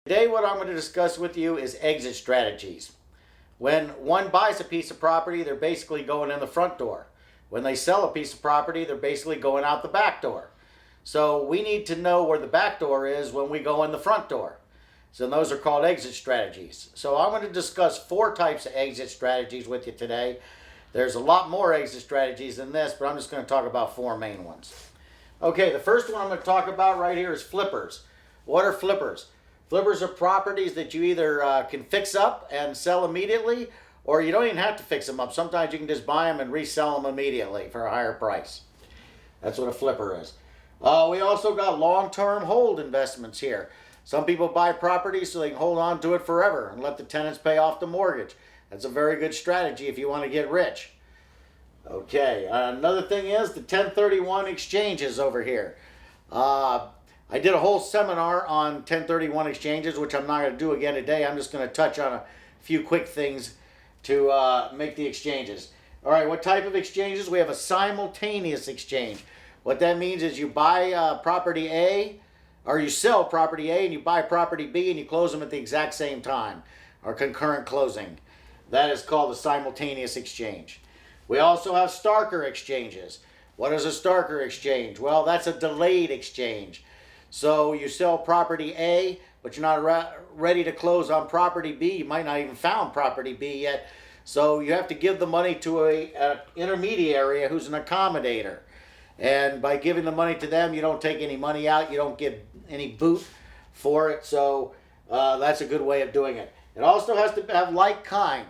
Today what I'm going to discuss with you is exit strategies. When one buys a piece of property, they're basically going in the front door. When they sell a piece of property, they're basically going out the back door. So we need to know where the back door is when we go in the front door. So those are called exit strategies. So I'm going to discuss 4 types of exit strategies with you today. There's a lot more exit strategies than this, but I'm just going to talk about 4 main ones. Okay, the first one I'm going to talk about right here is flippers. What are flippers? Flippers are properties that you either can fix up and sell immediately, or you don't even have to fix them up. Sometimes you can just buy them and resell them immediately for a higher price. That's what a flipper is. We also got long-term hold investments here. Some people buy properties so they can hold on to it forever and let the tenants pay off the mortgage. That's a very good strategy if you want to get rich. Okay, another thing is the 1031 exchanges over here. I did a whole seminar on 1031 exchanges, which I'm not going to do again today. I'm just going to touch on a few quick things to make the exchanges. All right, what type of exchanges? We have a simultaneous exchange. What that means is you buy property A, or you sell property A and you buy property B and you close them at the exact same time, or concurrent closing. That is called a simultaneous exchange. We also have Starker exchanges. What is a Starker exchange? Well, that's a delayed exchange. So you sell property A, but you're not ready to close on property B. You might not even found property B yet. So you have to give the money to an intermediary who's an accommodator. And by giving the money to them, you don't take any money out. You don't give any boot for it. So that's a good way of doing it. It also has to have like kind.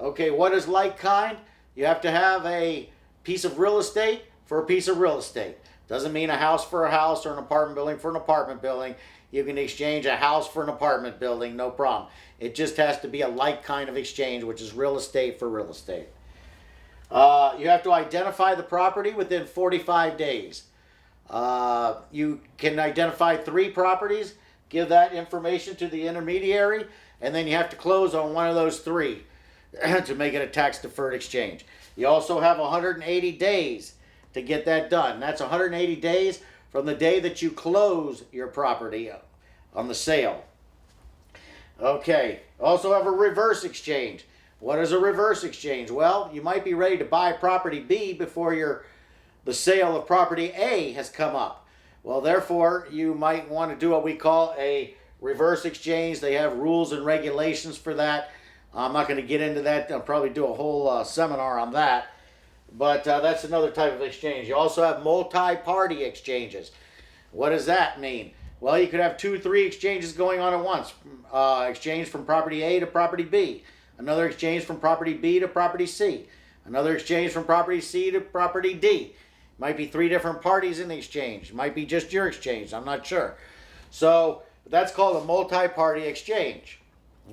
Okay, what is like kind? You have to have a piece of real estate for a piece of real estate. Doesn't mean a house for a house or an apartment building for an apartment building. You can exchange a house for an apartment building, no problem. It just has to be a like kind of exchange, which is real estate for real estate. You have to identify the property within 45 days. You can identify 3 properties, give that information to the intermediary, and then you have to close on one of those 3 to make it a tax-deferred exchange. You also have 180 days to get that done. That's 180 days from the day that you close your property on the sale. Okay, also have a reverse exchange. What is a reverse exchange? Well, you might be ready to buy property B before the sale of property A has come up. Well, therefore, you might want to do what we call a reverse exchange. They have rules and regulations for that. I'm not going to get into that. I'll probably do a whole seminar on that. But that's another type of exchange. You also have multi-party exchanges. What does that mean? Well, you could have 2, 3 exchanges going on at once. Exchange from property A to property B. Another exchange from property B to property C. Another exchange from property C to property D. Might be 3 different parties in the exchange. Might be just your exchange. I'm not sure. So that's called a multi-party exchange.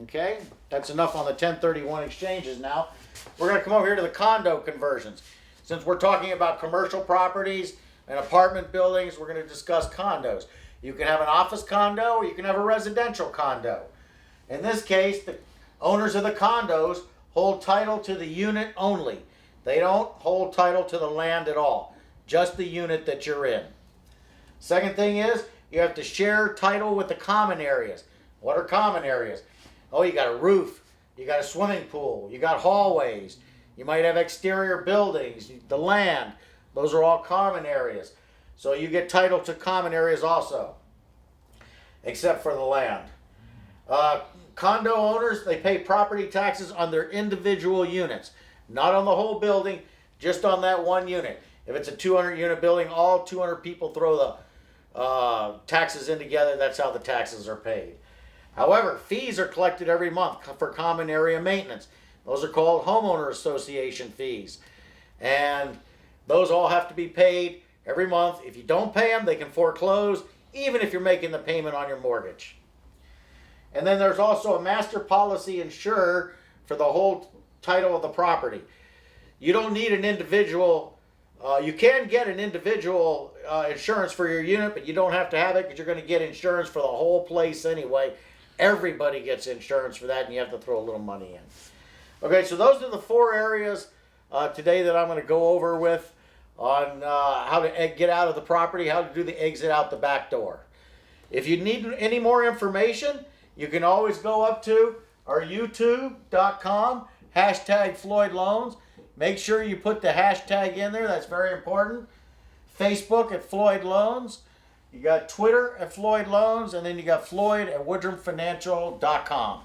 Okay, that's enough on the 1031 exchanges now. We're going to come over here to the condo conversions. Since we're talking about commercial properties and apartment buildings, we're going to discuss condos. You can have an office condo or you can have a residential condo. In this case, the owners of the condos hold title to the unit only. They don't hold title to the land at all, just the unit that you're in. Second thing is, you have to share title with the common areas. What are common areas? Oh, you got a roof, you got a swimming pool, you got hallways, you might have exterior buildings, the land. Those are all common areas. So you get title to common areas also, except for the land. Condo owners, they pay property taxes on their individual units, not on the whole building, just on that one unit. If it's a 200-unit building, all 200 people throw the taxes in together. That's how the taxes are paid. However, fees are collected every month for common area maintenance. Those are called homeowner association fees. And those all have to be paid every month. If you don't pay them, they can foreclose, even if you're making the payment on your mortgage. And then there's also a master policy insurer for the whole title of the property. You don't need an individual. You can get an individual insurance for your unit, but you don't have to have it because you're going to get insurance for the whole place anyway. Everybody gets insurance for that, and you have to throw a little money in. Okay, so those are the 4 areas today that I'm going to go over with on how to get out of the property, how to do the exit out the back door. If you need any more information, You can always go up to our youtube.com, hashtag Floyd Loans. Make sure you put the hashtag in there. That's very important. Facebook at Floyd Loans. You got Twitter at Floyd Loans, and then you got Floyd at WoodrumFinancial.com.